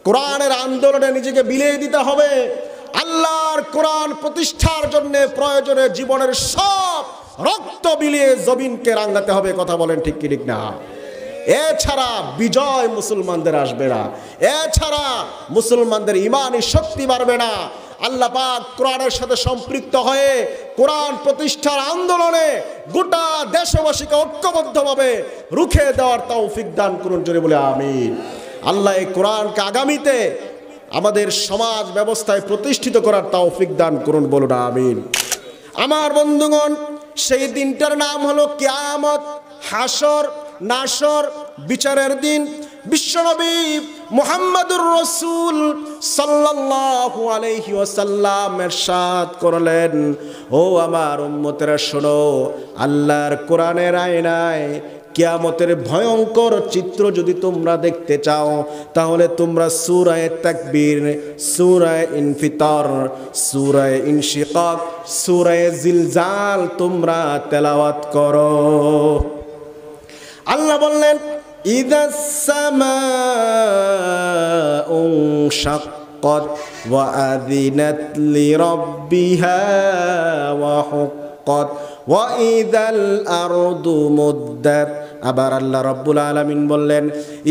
কোরআনের আন্দোলনে নিজেকে বিলিয়ে দিতে হবে। আল্লাহর কোরআন প্রতিষ্ঠার জন্য প্রয়োজনে জীবনের সব রক্ত বিলিয়ে জমিনকে রাঙাতে হবে। কথা বলেন ঠিক কি ঠিক না? এছাড়া বিজয় মুসলমানদের আসবে না, এছাড়া মুসলমানদের ইমানি শক্তি বাড়বে না। আল্লাহ পাক কোরআনের সাথে সম্পৃক্ত হয়ে কোরআন প্রতিষ্ঠার আন্দোলনে গোটা দেশবাসীকে ঐক্যবদ্ধভাবে রুখে দেওয়ার তৌফিক দান করুন, জোরে বলে আমিন। আল্লাহ এই কোরআনকে আগামীতে আমাদের সমাজ ব্যবস্থায় প্রতিষ্ঠিত করার তৌফিক দান করুন, বলুন আমিন। আমার বন্ধুগণ, সেই দিনটার নাম হলো কিয়ামত, হাসর, নাসর, বিচারের দিন। বিশ্বনবী মুহাম্মদুর রাসূল সাল্লাল্লাহু আলাইহি ওয়াসাল্লাম ইরশাদ করলেন, ও আমার উম্মতেরা শোনো, আল্লাহর কোরআনের আয়নায় কিয়ামতের ভয়ঙ্কর চিত্র যদি তোমরা দেখতে চাও, তাহলে তোমরা সূরা তাকবীর, সূরা ইনফিতার, সূরা ইনশিকাক, সূরা জিলজাল তোমরা তেলাওয়াত করো। আল্লাহ বললেন, ইদাস সামাউ শাক্কাত ওয়া আযিনাত লিরাব্বিহা ওয়া হুক্কাত ওয়া ইদাল আরদু মুদ্দাত। আবার আল্লাহ রাব্বুল আলামিন বললেন,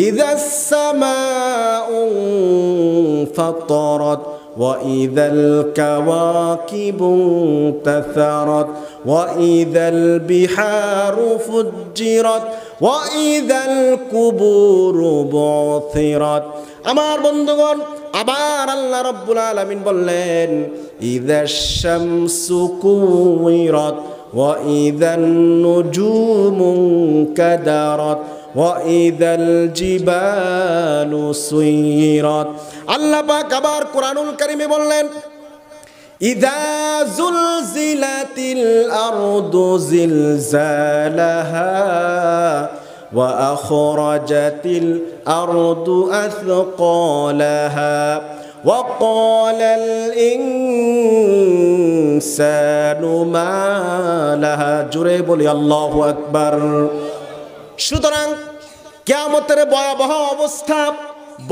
ইদাস সামাউ ফাতারাত ওয়া ইদাল কাওয়াকিবু তাসারাত ওয়া ইদাল বিহারু ফুজ্জিরাত ওয়া ইদাল কুবুরু বুথিরাত। আমার বন্ধুগণ, আবার আল্লাহ রাব্বুল আলামিন বললেন, ইদাশ শামসু কুওয়িরাত ওয়া ইদান নুজুমু কাদারাত ওয়া ইদাল জিবালু সুয়িরাত। আল্লাহ পাক আবার কোরআনুল কারীমে বললেন, ইযা যুলজিলাতিল আরদু জিলজালাহা ওয়া আখরাজাতিল আরদু আথকালাহা ওয়া ক্বালাল ইনসানু মা লাহা। জোরে বলি আল্লাহু আকবার। সুতরাং কিয়ামতের ভয়াবহ অবস্থা,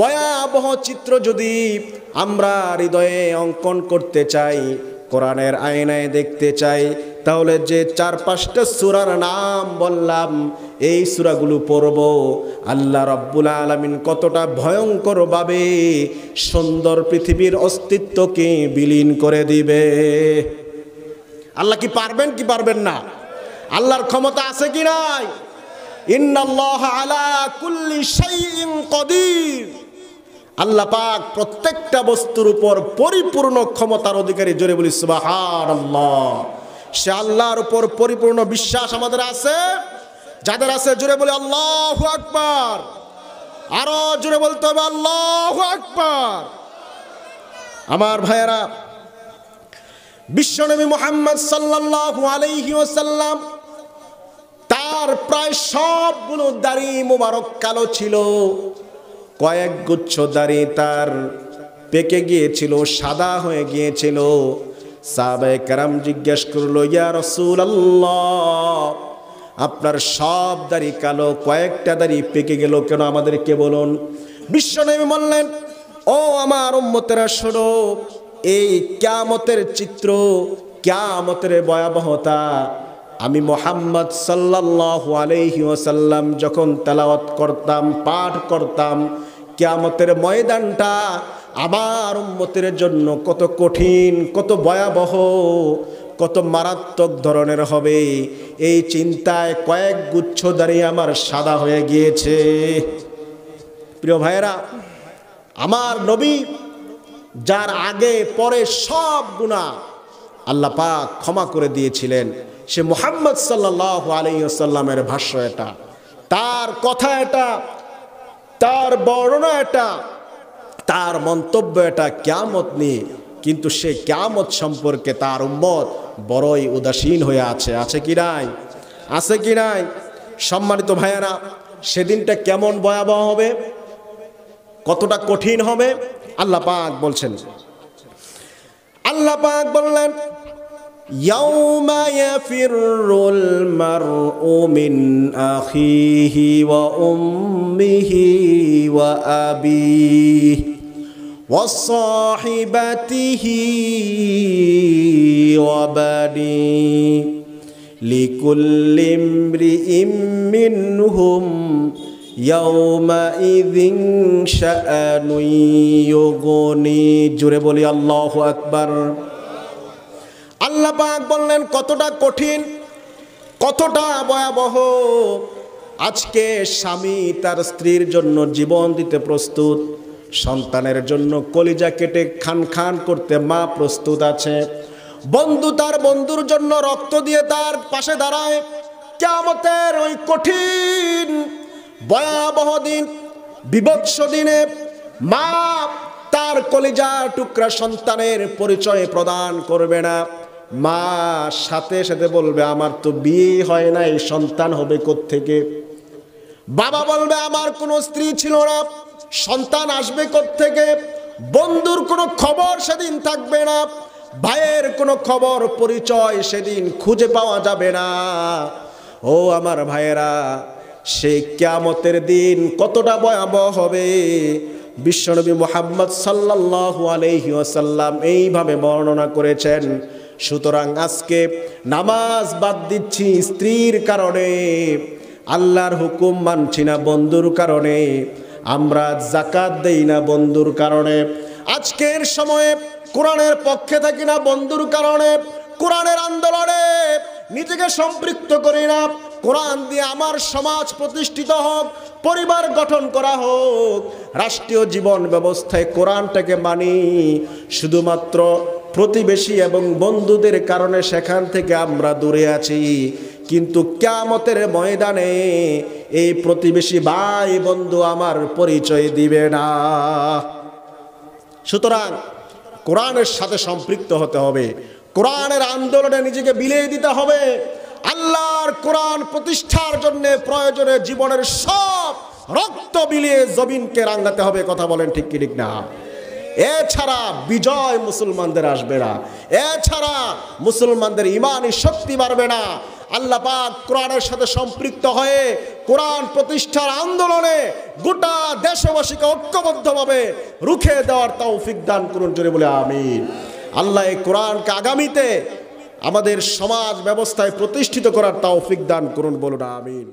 ভয়াবহ চিত্র যদি আমরা হৃদয়ে অঙ্কন করতে চাই, কোরআনের আয়নায় দেখতে চাই, তাহলে যে 4-5টা সূরার নাম বললাম, এই সূরাগুলো পড়ব। আল্লাহ রাব্বুল আলামিন কতটা ভয়ঙ্করভাবে সুন্দর পৃথিবীর অস্তিত্বকে বিলীন করে দিবে। আল্লাহ কি পারবেন কি পারবেন না? আল্লাহর ক্ষমতা আছে কি নাই? ইন্নাল্লাহা আলা কুল্লি শাইইন কাদির। আল্লাহ পাক প্রত্যেকটা বস্তুর উপর পরিপূর্ণ ক্ষমতার অধিকারী। জোরে বলি সুবহানাল্লাহ। সে আল্লাহর উপর পরিপূর্ণ বিশ্বাস আমাদের আছে। যাদের আছে জোরে বলি আল্লাহু আকবার। আরো জোরে বলতে হবে আল্লাহু আকবার। আমার ভাইয়েরা, বিশ্বনবী মুহাম্মদ সাল্লাল্লাহু আলাইহি ওয়াসাল্লাম, তার প্রায় সবগুলো দাড়ি মোবারক কালো ছিল। কয়েক গুচ্ছ দাড়ি তার পেকে গিয়েছিল, সাদা হয়ে গিয়েছিল। সাহাবায়ে কেরাম জিজ্ঞেস করলো, ইয়া রাসূলুল্লাহ, আপনার সব দাড়ি কালো, কয়েকটা দাড়ি পেকে গেল কেন, আমাদেরকে বলুন। বিশ্বনবী বললেন, ও আমার উম্মতেরা শোনো, এই কিয়ামতের চিত্র, কিয়ামতের ভয়াবহতা আমি মুহাম্মদ সাল্লাল্লাহু আলাইহি ওয়াসাল্লাম যখন তেলাওয়াত করতাম, পাঠ করতাম, কিয়ামতের ময়দানটা আমার উম্মতের জন্য কত কঠিন, কত ভয়াবহ, কত মারাত্মক ধরনের হবে, এই চিন্তায় কয়েক গুচ্ছ দাঁড়িয়ে আমার সাদা হয়ে গিয়েছে। প্রিয় ভাইয়েরা, আমার নবী যার আগে পরে সব গুনাহ আল্লাহ পাক ক্ষমা করে দিয়েছিলেন, সে মুহাম্মদ সাল্লাল্লাহু আলাইহি ওয়াসাল্লামের ভাষ্য এটা, তার কথা এটা, তার বর্ণনা এটা, তার মন্তব্য এটা কিয়ামত নিয়ে। কিন্তু সে কিয়ামত সম্পর্কে তার উম্মত বড়ই উদাসীন হয়ে আছে। আছে কি নাই? আছে কি নাই? সম্মানিত ভাইয়েরা, সেদিনটা কেমন ভয়াবহ হবে, কতটা কঠিন হবে আল্লাহ পাক বলছেন। আল্লাহ পাক বললেন, ইয়াউমা ইয়াফিরুল মারউ মিন আখিহি ওয়া উম্মিহি ওয়া আবিহি وصاحبته وبنيه لكل امرئ منهم يومئذ شأن يغنيه জোরে বলি আল্লাহু আকবার। আল্লাহ পাক বললেন কতটা কঠিন, কতটা ভয়াবহ। আজকে স্বামী তার স্ত্রীর জন্য জীবন দিতে প্রস্তুত, সন্তানের জন্য কলিজা কেটে খান খান করতে মা প্রস্তুত আছে, বন্ধু তার বন্ধুর জন্য রক্ত দিয়ে তার পাশে দাঁড়ায়। কিয়ামতের ওই কঠিন ভয়াবহ দিন, বিভৎস দিনে মা তার কলিজা টুকরা সন্তানের পরিচয় প্রদান করবে না। মা সাথে সাথে বলবে আমার তো বিয়ে হয় নাই, সন্তান হবে কোত্থেকে। বাবা বলবে আমার কোনো স্ত্রী ছিল না, সন্তান আসবে কোত্থেকে। বন্ধুর কোনো খবর সেদিন থাকবে না, ভাইয়ের কোনো খবর পরিচয় সেদিন খুঁজে পাওয়া যাবে না। ও আমার ভাইয়েরা, সেই কিয়ামতের দিন কতটা ভয়াবহ হবে বিশ্বনবী মুহাম্মদ সাল্লাল্লাহু আলাইহি ওয়াসাল্লাম এইভাবে বর্ণনা করেছেন। সুতরাং আজকে নামাজ বাদ দিচ্ছি স্ত্রীর কারণে, আল্লাহর হুকুম মানছি না বন্ধুর কারণে, আমরা যাকাত দেই না বন্ধুর কারণে, আজকের সময়ে কোরআনের পক্ষে থাকি না বন্ধুর কারণে, কোরআনের আন্দোলনে নিজেকে সম্পৃক্ত করি না। কোরআন দিয়ে আমার সমাজ প্রতিষ্ঠিত হোক, পরিবার গঠন করা হোক, রাষ্ট্রীয় জীবন ব্যবস্থায় কোরআনটাকে মানি। শুধুমাত্র প্রতিবেশী এবং বন্ধুদের কারণে সেখান থেকে আমরা দূরে আছি, কিন্তু কিয়ামতের ময়দানে এই প্রতিবেশী ভাই বন্ধু আমার পরিচয় দিবে না। সুতরাং কোরআনের সাথে সম্পৃক্ত হতে হবে, কোরআনের আন্দোলনে নিজেকে বিলিয়ে দিতে হবে। আল্লাহর কোরআন প্রতিষ্ঠার জন্য প্রয়োজনে জীবনের সব রক্ত বিলিয়ে জমিনকে রাঙাতে হবে। কথা বলেন ঠিক কি ঠিক না? এছাড়া বিজয় মুসলমানদের আসবে না, এছাড়া মুসলমানদের ইমানি শক্তি বাড়বে না। আল্লাহ পাক কোরআনের সাথে সম্পৃক্ত হয়ে কোরআন প্রতিষ্ঠার আন্দোলনে গোটা দেশবাসীকে ঐক্যবদ্ধভাবে রুখে দেওয়ার তৌফিক দান করুন, জোরে বলে আমিন। আল্লাহ এই কোরআনকে আগামীতে আমাদের সমাজ ব্যবস্থায় প্রতিষ্ঠিত করার তৌফিক দান করুন, বলুন আমিন।